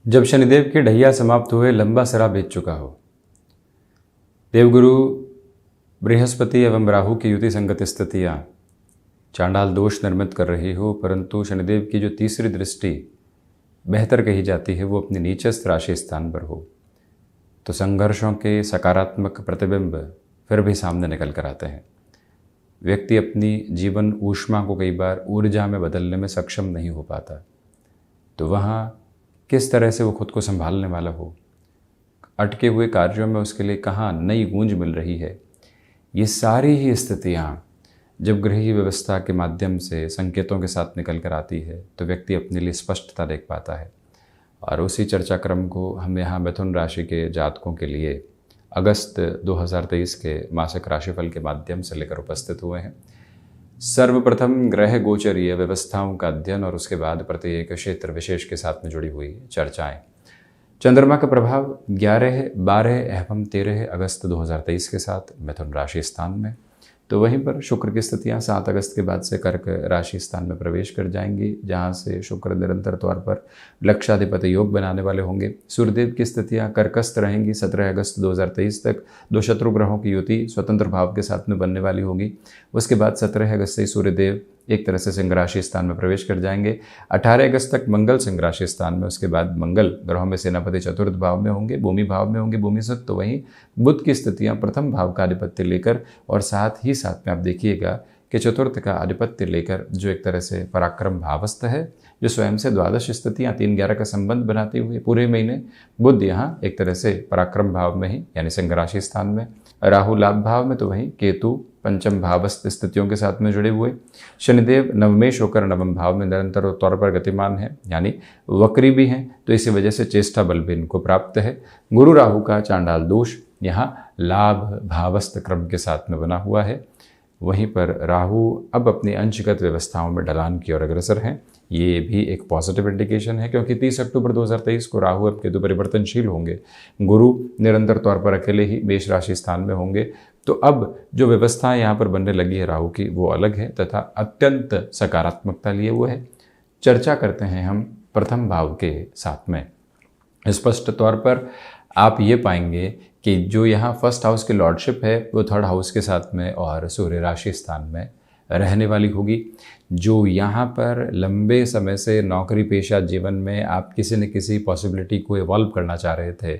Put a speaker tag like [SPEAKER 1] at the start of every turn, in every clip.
[SPEAKER 1] जब शनिदेव के ढैया समाप्त हुए, लंबा सरा बीत चुका हो। देवगुरु बृहस्पति एवं राहु की युति संगत स्थितियाँ चांडाल दोष निर्मित कर रही हो, परंतु शनिदेव की जो तीसरी दृष्टि बेहतर कही जाती है वो अपनी नीचस्थ राशि स्थान पर हो, तो संघर्षों के सकारात्मक प्रतिबिंब फिर भी सामने निकल कर आते हैं। व्यक्ति अपनी जीवन ऊष्मा को कई बार ऊर्जा में बदलने में सक्षम नहीं हो पाता, तो वहाँ किस तरह से वो खुद को संभालने वाला हो, अटके हुए कार्यों में उसके लिए कहाँ नई गूंज मिल रही है, ये सारी ही स्थितियाँ जब गृह व्यवस्था के माध्यम से संकेतों के साथ निकल कर आती है तो व्यक्ति अपने लिए स्पष्टता देख पाता है। और उसी चर्चा क्रम को हम यहाँ मिथुन राशि के जातकों के लिए अगस्त 2023 के मासिक राशिफल के माध्यम से लेकर उपस्थित हुए हैं। सर्वप्रथम ग्रह गोचरीय व्यवस्थाओं का अध्ययन और उसके बाद प्रत्येक क्षेत्र विशेष के साथ में जुड़ी हुई चर्चाएं। चंद्रमा का प्रभाव 11, 12 एवं 13 अगस्त 2023 के साथ मिथुन राशि स्थान में, तो वहीं पर शुक्र की स्थितियां 7 अगस्त के बाद से कर्क राशि स्थान में प्रवेश कर जाएंगी, जहां से शुक्र निरंतर तौर पर लक्षाधिपति योग बनाने वाले होंगे। सूर्यदेव की स्थितियां कर्कस्थ रहेंगी 17 अगस्त 2023 तक। दो शत्रु ग्रहों की युति स्वतंत्र भाव के साथ में बनने वाली होगी। उसके बाद 17 अगस्त से सूर्यदेव एक तरह से सिंह राशि स्थान में प्रवेश कर जाएंगे। 18 अगस्त तक मंगल सिंह राशि स्थान में, उसके बाद मंगल ग्रहों में सेनापति चतुर्थ भाव में होंगे, भूमि भाव में होंगे, भूमि सत्व। तो वहीं बुध की स्थितियां प्रथम भाव का आधिपत्य लेकर और साथ में आप देखिएगा कि चतुर्थ का आधिपत्य लेकर जो एक तरह से पराक्रम भावस्थ है, जो स्वयं से द्वादश स्थितियां 3-11 का संबंध बनाते हुए पूरे महीने बुध यहाँ एक तरह से पराक्रम भाव में ही यानी सिंह राशि स्थान में, राहु लाभ भाव में, तो वहीं केतु पंचम भावस्थ स्थितियों के साथ में जुड़े हुए। शनिदेव नवमेश होकर नवम भाव में निरंतर तौर पर गतिमान है, यानी वक्री भी हैं, तो इसी वजह से चेष्टा बल भी इनको प्राप्त है। गुरु राहु का चांडाल दोष यहाँ लाभ भावस्थ क्रम के साथ में बना हुआ है। वहीं पर राहु अब अपनी अंशगत व्यवस्थाओं में ढलान की ओर अग्रसर हैं। ये भी एक पॉजिटिव इंडिकेशन है, क्योंकि 30 अक्टूबर 2023 को राहु अब केतु परिवर्तनशील होंगे। गुरु निरंतर तौर पर अकेले ही मेष राशि स्थान में होंगे, तो अब जो व्यवस्था यहाँ पर बनने लगी है राहु की वो अलग है तथा अत्यंत सकारात्मकता लिए हुए है। चर्चा करते हैं हम प्रथम भाव के साथ में। स्पष्ट तौर पर आप ये पाएंगे कि जो यहाँ फर्स्ट हाउस की लॉर्डशिप है वो थर्ड हाउस के साथ में और सूर्य राशि स्थान में रहने वाली होगी। जो यहाँ पर लंबे समय से नौकरी पेशा जीवन में आप किसी न किसी पॉसिबिलिटी को इवॉल्व करना चाह रहे थे,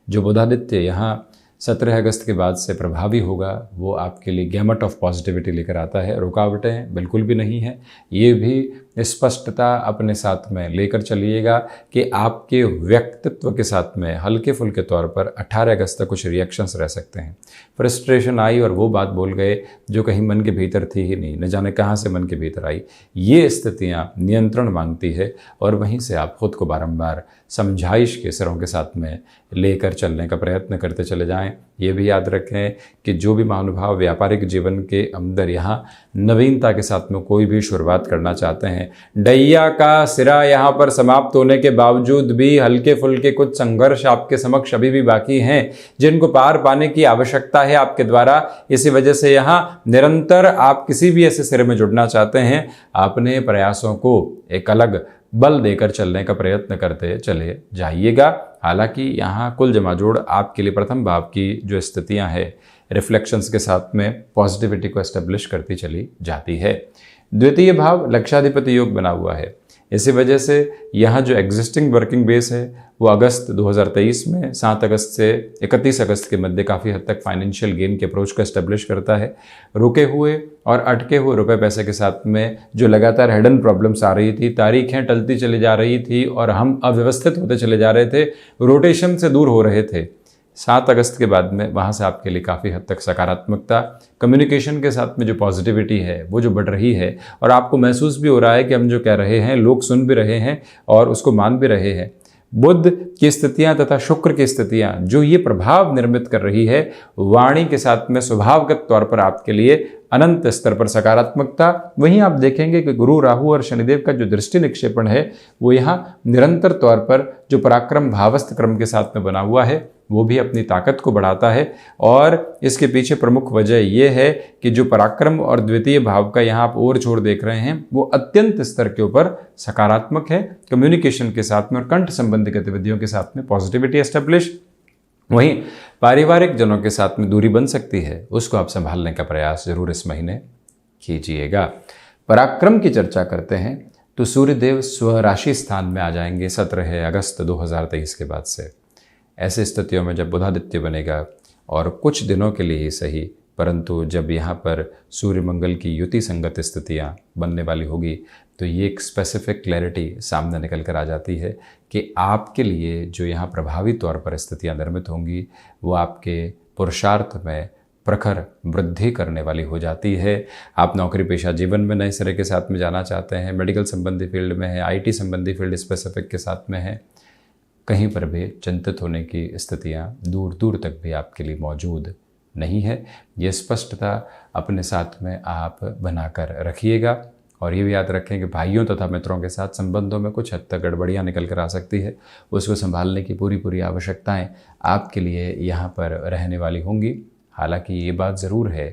[SPEAKER 1] जो बुधादित्य यहाँ 17 अगस्त के बाद से प्रभावी होगा, वो आपके लिए गैमट ऑफ पॉजिटिविटी लेकर आता है। रुकावटें बिल्कुल भी नहीं है। ये भी स्पष्टता अपने साथ में लेकर चलिएगा कि आपके व्यक्तित्व के साथ में हल्के फुल्के तौर पर 18 अगस्त तक कुछ रिएक्शंस रह सकते हैं। फ्रस्ट्रेशन आई और वो बात बोल गए जो कहीं मन के भीतर थी ही नहीं, न जाने कहाँ से मन के भीतर आई। ये स्थितियाँ नियंत्रण मांगती है और वहीं से आप खुद को बारंबार समझाइश के सिरों के साथ में लेकर चलने का प्रयत्न करते चले जाएं। ये भी याद रखें कि जो भी महानुभाव व्यापारिक जीवन के अंदर यहाँ नवीनता के साथ में कोई भी शुरुआत करना चाहते हैं, डैया का सिरा यहाँ पर समाप्त होने के बावजूद भी हल्के फुल्के कुछ संघर्ष आपके समक्ष अभी भी बाकी हैं, जिनको पार पाने की आवश्यकता है आपके द्वारा। इसी वजह से यहाँ निरंतर आप किसी भी ऐसे सिरे में जुड़ना चाहते हैं, अपने प्रयासों को एक अलग बल देकर चलने का प्रयत्न करते चले जाइएगा। हालांकि यहाँ कुल जमाजोड़ आपके लिए प्रथम भाव की जो स्थितियाँ हैं रिफ्लेक्शंस के साथ में पॉजिटिविटी को एस्टेब्लिश करती चली जाती है। द्वितीय भाव लक्षाधिपति योग बना हुआ है, इसी वजह से यहाँ जो एग्जिस्टिंग वर्किंग बेस है वो अगस्त 2023 में 7 अगस्त से 31 अगस्त के मध्य काफ़ी हद तक फाइनेंशियल गेन के अप्रोच को एस्टेब्लिश करता है। रुके हुए और अटके हुए रुपए पैसे के साथ में जो लगातार हिडन प्रॉब्लम्स आ रही थी, तारीखें टलती चली जा रही थी और हम अव्यवस्थित होते चले जा रहे थे, रोटेशन से दूर हो रहे थे, 7 अगस्त के बाद में वहाँ से आपके लिए काफ़ी हद तक सकारात्मकता, कम्युनिकेशन के साथ में जो पॉजिटिविटी है वो जो बढ़ रही है और आपको महसूस भी हो रहा है कि हम जो कह रहे हैं लोग सुन भी रहे हैं और उसको मान भी रहे हैं। बुध की स्थितियां तथा शुक्र की स्थितियां जो ये प्रभाव निर्मित कर रही है, वाणी के साथ में स्वभावगत तौर पर आपके लिए अनंत स्तर पर सकारात्मकता। वहीं आप देखेंगे कि गुरु राहु और शनिदेव का जो दृष्टि निक्षेपण है वो यहाँ निरंतर तौर पर जो पराक्रम भावस्थ क्रम के साथ में बना हुआ है, वो भी अपनी ताकत को बढ़ाता है। और इसके पीछे प्रमुख वजह ये है कि जो पराक्रम और द्वितीय भाव का यहाँ आप और छोर देख रहे हैं वो अत्यंत स्तर के ऊपर सकारात्मक है। कम्युनिकेशन के साथ में और कंठ संबंधी गतिविधियों के साथ में पॉजिटिविटी एस्टेब्लिश। वहीं पारिवारिक जनों के साथ में दूरी बन सकती है, उसको आप संभालने का प्रयास जरूर इस महीने कीजिएगा। पराक्रम की चर्चा करते हैं तो सूर्यदेव स्वराशि स्थान में आ जाएंगे 17 अगस्त 2023 के बाद से। ऐसे स्थितियों में जब बुधादित्य बनेगा और कुछ दिनों के लिए ही सही, परंतु जब यहाँ पर सूर्य मंगल की युति संगत स्थितियाँ बनने वाली होगी तो ये एक स्पेसिफिक क्लैरिटी सामने निकल कर आ जाती है कि आपके लिए जो यहाँ प्रभावी तौर पर स्थितियाँ निर्मित होंगी वो आपके पुरुषार्थ में प्रखर वृद्धि करने वाली हो जाती है। आप नौकरी पेशा जीवन में नए सिरे के साथ में जाना चाहते हैं, मेडिकल संबंधी फील्ड में है, आईटी संबंधी फील्ड स्पेसिफिक के साथ में है, कहीं पर भी चिंतित होने की स्थितियां दूर दूर तक भी आपके लिए मौजूद नहीं है। ये स्पष्टता अपने साथ में आप बनाकर रखिएगा। और ये भी याद रखें कि भाइयों तथा मित्रों के साथ संबंधों में कुछ हद तक गड़बड़ियाँ निकल कर आ सकती है, उसको संभालने की पूरी आवश्यकताएं आपके लिए यहाँ पर रहने वाली होंगी। हालांकि ये बात ज़रूर है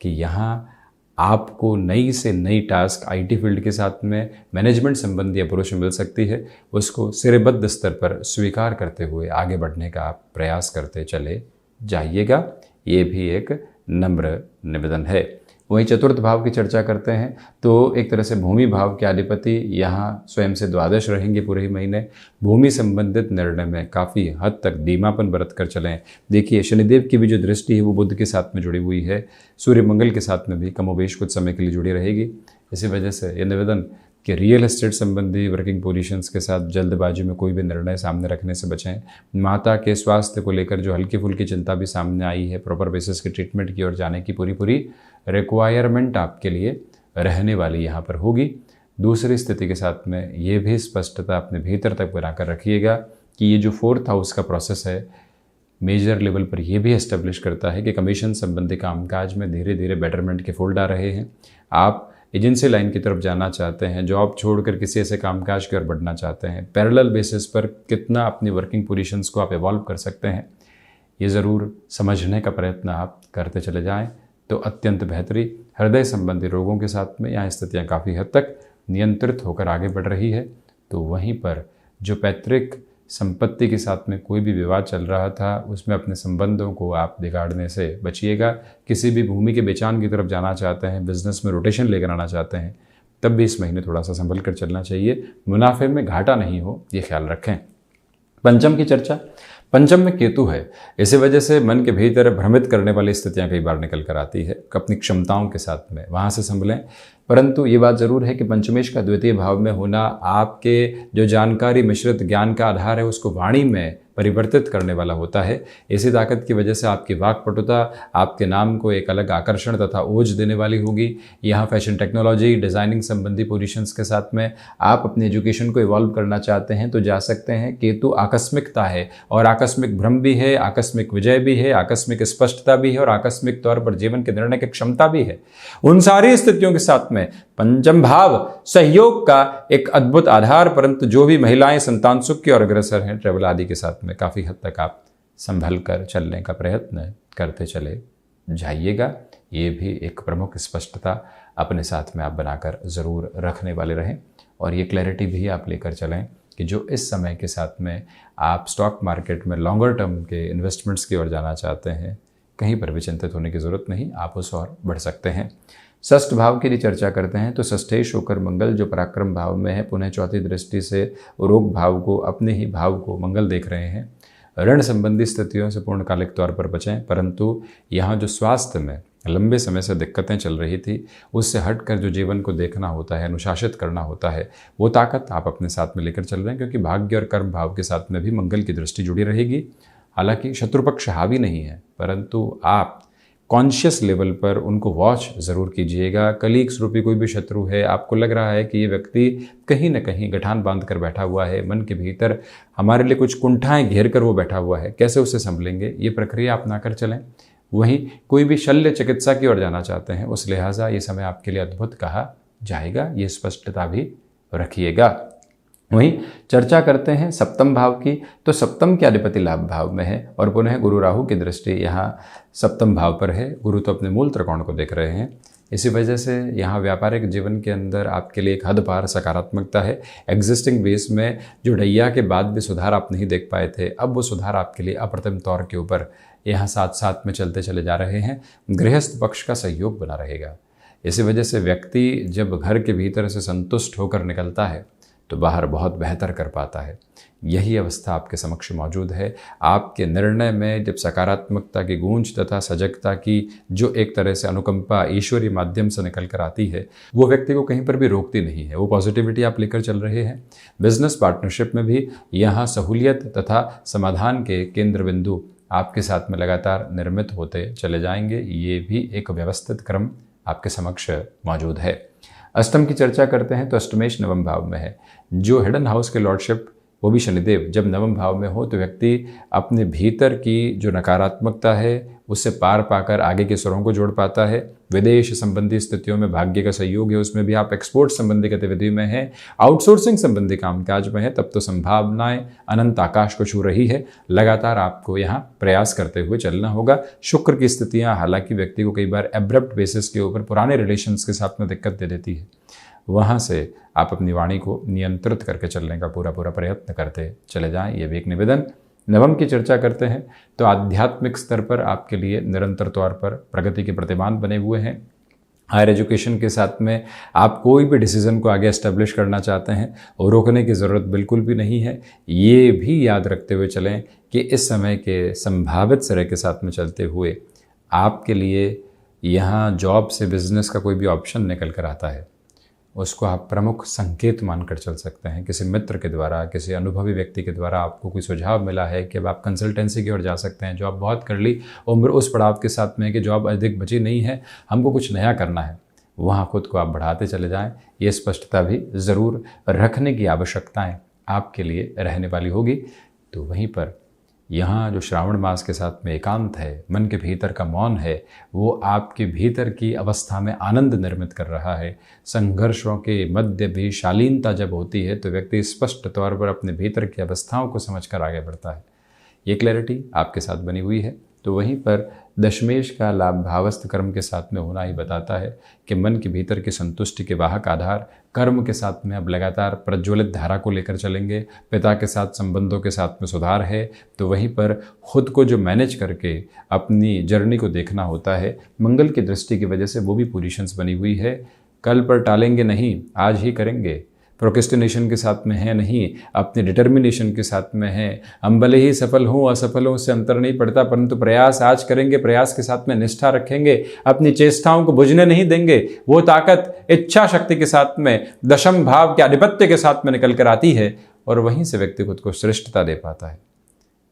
[SPEAKER 1] कि यहाँ आपको नई से नई टास्क आईटी फील्ड के साथ में मैनेजमेंट संबंधी अप्रोच मिल सकती है, उसको सिरेबद्ध स्तर पर स्वीकार करते हुए आगे बढ़ने का आप प्रयास करते चले जाइएगा। ये भी एक नम्र निवेदन है। वहीं चतुर्थ भाव की चर्चा करते हैं तो एक तरह से भूमि भाव के अधिपति यहाँ स्वयं से द्वादश रहेंगे पूरे ही महीने। भूमि संबंधित निर्णय में काफ़ी हद तक धीमापन बरत कर चलें। देखिए शनिदेव की भी जो दृष्टि है वो बुध के साथ में जुड़ी हुई है, सूर्य मंगल के साथ में भी कमोबेश कुछ समय के लिए जुड़ी रहेगी। इसी वजह से ये निवेदन कि रियल एस्टेट संबंधी वर्किंग पोजीशंस के साथ जल्दबाजी में कोई भी निर्णय सामने रखने से बचें। माता के स्वास्थ्य को लेकर जो हल्की फुल्की चिंता भी सामने आई है, प्रॉपर बेसिस के ट्रीटमेंट की ओर जाने की पूरी रिक्वायरमेंट आपके लिए रहने वाली यहाँ पर होगी। दूसरी स्थिति के साथ में ये भी स्पष्टता अपने भीतर तक बनाकर रखिएगा कि ये जो 4th हाउस का प्रोसेस है मेजर लेवल पर यह भी एस्टेब्लिश करता है कि कमीशन संबंधी कामकाज में धीरे धीरे बेटरमेंट के फोल्ड आ रहे हैं। आप एजेंसी लाइन की तरफ जाना चाहते हैं, जॉब छोड़कर किसी ऐसे कामकाज की ओर बढ़ना चाहते हैं, पैरेलल बेसिस पर कितना अपनी वर्किंग पोजीशंस को आप इवॉल्व कर सकते हैं, ये ज़रूर समझने का प्रयत्न आप करते चले जाएं तो अत्यंत बेहतरी। हृदय संबंधी रोगों के साथ में यहाँ स्थितियाँ काफ़ी हद तक नियंत्रित होकर आगे बढ़ रही है। तो वहीं पर जो पैतृक संपत्ति के साथ में कोई भी विवाद चल रहा था उसमें अपने संबंधों को आप बिगाड़ने से बचिएगा। किसी भी भूमि के बेचान की तरफ जाना चाहते हैं, बिजनेस में रोटेशन लेकर आना चाहते हैं, तब भी इस महीने थोड़ा सा संभल कर चलना चाहिए, मुनाफे में घाटा नहीं हो ये ख्याल रखें। पंचम की चर्चा, पंचम में केतु है, इसी वजह से मन के भीतर भ्रमित करने वाली स्थितियां कई बार निकल कर आती है अपनी क्षमताओं के साथ में, वहाँ से संभलें। परंतु ये बात ज़रूर है कि पंचमेश का द्वितीय भाव में होना आपके जो जानकारी मिश्रित ज्ञान का आधार है उसको वाणी में परिवर्तित करने वाला होता है। इसी ताकत की वजह से आपकी वाक्पटुता आपके नाम को एक अलग आकर्षण तथा ओज देने वाली होगी। यहाँ फैशन टेक्नोलॉजी डिज़ाइनिंग संबंधी पोजीशंस के साथ में आप अपनी एजुकेशन को इवॉल्व करना चाहते हैं तो जा सकते हैं। केतु आकस्मिकता है और आकस्मिक भ्रम भी है, आकस्मिक विजय भी है, आकस्मिक स्पष्टता भी है और आकस्मिक तौर पर जीवन के निर्णय की क्षमता भी है। उन सारी स्थितियों के साथ में पंचम भाव सहयोग का एक अद्भुत आधार, परंतु जो भी महिलाएं संतान सुख की ओर अग्रसर हैं ट्रेवल आदि के साथ में काफ़ी हद तक आप संभल कर चलने का प्रयत्न करते चले जाइएगा। ये भी एक प्रमुख स्पष्टता अपने साथ में आप बनाकर ज़रूर रखने वाले रहें और ये क्लैरिटी भी आप लेकर चलें कि जो इस समय के साथ में आप स्टॉक मार्केट में लॉन्गर टर्म के इन्वेस्टमेंट्स की ओर जाना चाहते हैं, कहीं पर भी चिंतित होने की ज़रूरत नहीं, आप उस ओर बढ़ सकते हैं। षष्ठ भाव की यदि चर्चा करते हैं तो षष्ठेश होकर मंगल जो पराक्रम भाव में है, पुनः चौथी दृष्टि से रोग भाव को, अपने ही भाव को मंगल देख रहे हैं। ऋण संबंधी स्थितियों से पूर्णकालिक तौर पर बचें, परंतु यहाँ जो स्वास्थ्य में लंबे समय से दिक्कतें चल रही थी उससे हटकर जो जीवन को देखना होता है, अनुशासित करना होता है, वो ताकत आप अपने साथ में लेकर चल रहे हैं क्योंकि भाग्य और कर्म भाव के साथ में भी मंगल की दृष्टि जुड़ी रहेगी। हालांकि शत्रुपक्ष हावी नहीं है, परंतु आप कॉन्शियस लेवल पर उनको वॉच ज़रूर कीजिएगा। कलीग्स रूपी कोई भी शत्रु है, आपको लग रहा है कि ये व्यक्ति कहीं ना कहीं गठान बांध कर बैठा हुआ है, मन के भीतर हमारे लिए कुछ कुंठाएं घेर कर वो बैठा हुआ है, कैसे उसे संभलेंगे, ये प्रक्रिया अपना कर चलें। वहीं कोई भी शल्य चिकित्सा की ओर जाना चाहते हैं उस लिहाजा ये समय आपके लिए अद्भुत कहा जाएगा, ये स्पष्टता भी रखिएगा। वहीं चर्चा करते हैं सप्तम भाव की, तो सप्तम के अधिपति लाभ भाव में है और पुनः गुरु राहु की दृष्टि यहाँ सप्तम भाव पर है। गुरु तो अपने मूल त्रिकोण को देख रहे हैं, इसी वजह से यहाँ व्यापारिक जीवन के अंदर आपके लिए एक हद पार सकारात्मकता है। एग्जिस्टिंग बेस में जो ढैया के बाद भी सुधार आप नहीं देख पाए थे, अब वो सुधार आपके लिए अप्रतिम तौर के ऊपर यहाँ साथ साथ में चलते चले जा रहे हैं। गृहस्थ पक्ष का सहयोग बना रहेगा। इसी वजह से व्यक्ति जब घर के भीतर से संतुष्ट होकर निकलता है तो बाहर बहुत बेहतर कर पाता है। यही अवस्था आपके समक्ष मौजूद है। आपके निर्णय में जब सकारात्मकता की गूंज तथा सजगता की जो एक तरह से अनुकंपा ईश्वरीय माध्यम से निकल कर आती है, वो व्यक्ति को कहीं पर भी रोकती नहीं है। वो पॉजिटिविटी आप लेकर चल रहे हैं। बिजनेस पार्टनरशिप में भी यहाँ सहूलियत तथा समाधान के केंद्र बिंदु आपके साथ में लगातार निर्मित होते चले जाएंगे। ये भी एक व्यवस्थित क्रम आपके समक्ष मौजूद है। अष्टम की चर्चा करते हैं तो अष्टमेश नवम भाव में है। जो हिडन हाउस के लॉर्डशिप वो भी शनिदेव जब नवम भाव में हो तो व्यक्ति अपने भीतर की जो नकारात्मकता है उससे पार पाकर आगे के स्वरों को जोड़ पाता है। विदेश संबंधी स्थितियों में भाग्य का सहयोग है, उसमें भी आप एक्सपोर्ट संबंधी गतिविधि में हैं, आउटसोर्सिंग संबंधी कामकाज में है, तब तो संभावनाएं अनंत आकाश को छू रही है। लगातार आपको यहाँ प्रयास करते हुए चलना होगा। शुक्र की स्थितियाँ हालांकि व्यक्ति को कई बार एब्रप्ट बेसिस के ऊपर पुराने रिलेशंस के साथ में दिक्कत दे देती है। वहाँ से आप अपनी वाणी को नियंत्रित करके चलने का पूरा प्रयत्न करते चले जाएं, ये भी एक निवेदन। नवम की चर्चा करते हैं तो आध्यात्मिक स्तर पर आपके लिए निरंतर तौर पर प्रगति के प्रतिमान बने हुए हैं। हायर एजुकेशन के साथ में आप कोई भी डिसीजन को आगे एस्टेब्लिश करना चाहते हैं और रोकने की ज़रूरत बिल्कुल भी नहीं है। ये भी याद रखते हुए चलें कि इस समय के संभावित सिरे के साथ में चलते हुए आपके लिए यहाँ जॉब से बिजनेस का कोई भी ऑप्शन निकल कर आता है, उसको आप प्रमुख संकेत मानकर चल सकते हैं। किसी मित्र के द्वारा, किसी अनुभवी व्यक्ति के द्वारा आपको कोई सुझाव मिला है कि अब आप कंसल्टेंसी की ओर जा सकते हैं। जॉब बहुत कर ली, उम्र उस पड़ाव के साथ में है कि जॉब अधिक बची नहीं है, हमको कुछ नया करना है, वहाँ खुद को आप बढ़ाते चले जाएं। ये स्पष्टता भी ज़रूर रखने की आवश्यकताएँ आपके लिए रहने वाली होगी। तो वहीं पर यहाँ जो श्रावण मास के साथ में एकांत है, मन के भीतर का मौन है, वो आपके भीतर की अवस्था में आनंद निर्मित कर रहा है। संघर्षों के मध्य भी शालीनता जब होती है तो व्यक्ति स्पष्ट तौर पर अपने भीतर की अवस्थाओं को समझकर आगे बढ़ता है। ये क्लैरिटी आपके साथ बनी हुई है। तो वहीं पर दशमेश का लाभ भावस्थ कर्म के साथ में होना ही बताता है कि मन के भीतर की संतुष्टि के वाहक आधार कर्म के साथ में अब लगातार प्रज्वलित धारा को लेकर चलेंगे। पिता के साथ संबंधों के साथ में सुधार है, तो वहीं पर खुद को जो मैनेज करके अपनी जर्नी को देखना होता है, मंगल की दृष्टि की वजह से वो भी पोजीशंस बनी हुई है। कल पर टालेंगे नहीं, आज ही करेंगे। प्रोक्रेस्टिनेशन के साथ में है नहीं, अपने डिटर्मिनेशन के साथ में है। हम भले ही सफल हों असफल हों, उससे अंतर नहीं पड़ता, परंतु प्रयास आज करेंगे, प्रयास के साथ में निष्ठा रखेंगे, अपनी चेष्टाओं को बुझने नहीं देंगे। वो ताकत इच्छा शक्ति के साथ में दशम भाव के आधिपत्य के साथ में निकल कर आती है और वहीं से व्यक्ति खुद को श्रेष्ठता दे पाता है।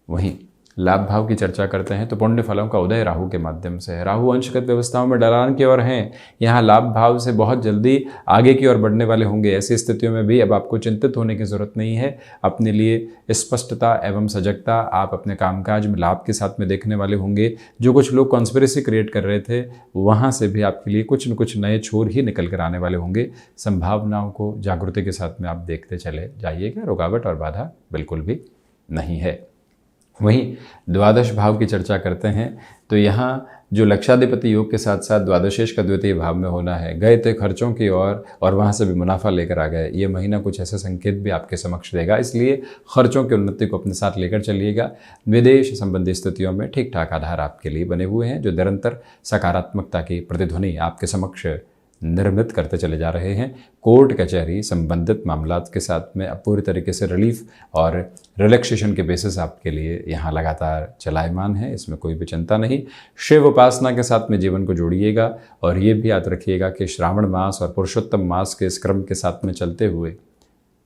[SPEAKER 1] वहीं लाभ भाव की चर्चा करते हैं तो पुण्य फलों का उदय राहु के माध्यम से है। राहु अंशगत व्यवस्थाओं में ढलान की ओर हैं, यहाँ लाभ भाव से बहुत जल्दी आगे की ओर बढ़ने वाले होंगे। ऐसी स्थितियों में भी अब आपको चिंतित होने की जरूरत नहीं है। अपने लिए स्पष्टता एवं सजगता आप अपने कामकाज में लाभ के साथ में देखने वाले होंगे। जो कुछ लोग कॉन्स्पिरेसी क्रिएट कर रहे थे, वहाँ से भी आपके लिए कुछ न कुछ नए छोर ही निकल कर आने वाले होंगे। संभावनाओं को जागृति के साथ में आप देखते चले जाइएगा, रुकावट और बाधा बिल्कुल भी नहीं है। वहीं द्वादश भाव की चर्चा करते हैं तो यहाँ जो लक्षाधिपति योग के साथ साथ द्वादशेश का द्वितीय भाव में होना है, गए थे खर्चों की ओर और वहाँ से भी मुनाफा लेकर आ गए। ये महीना कुछ ऐसे संकेत भी आपके समक्ष देगा, इसलिए खर्चों की उन्नति को अपने साथ लेकर चलिएगा। विदेश संबंधी स्थितियों में ठीक ठाक आधार आपके लिए बने हुए हैं, जो निरंतर सकारात्मकता की प्रतिध्वनि आपके समक्ष निर्मित करते चले जा रहे हैं। कोर्ट कचहरी संबंधित मामलात के साथ में अब पूरी तरीके से रिलीफ और रिलैक्सेशन के बेसिस आपके लिए यहाँ लगातार चलायमान है, इसमें कोई भी चिंता नहीं। शिव उपासना के साथ में जीवन को जोड़िएगा और ये भी याद रखिएगा कि श्रावण मास और पुरुषोत्तम मास के इस क्रम के साथ में चलते हुए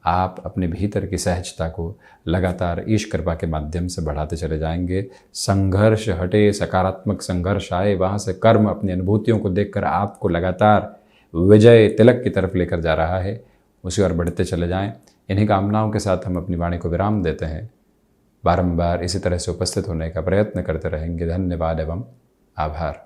[SPEAKER 1] आप अपने भीतर की सहजता को लगातार ईश कृपा के माध्यम से बढ़ाते चले जाएंगे। संघर्ष हटे, सकारात्मक संघर्ष आए, वहाँ से कर्म अपनी अनुभूतियों को देखकर आपको लगातार विजय तिलक की तरफ लेकर जा रहा है, उसी ओर बढ़ते चले जाएं। इन्हीं कामनाओं के साथ हम अपनी वाणी को विराम देते हैं। बारंबार इसी तरह से उपस्थित होने का प्रयत्न करते रहेंगे। धन्यवाद एवं आभार।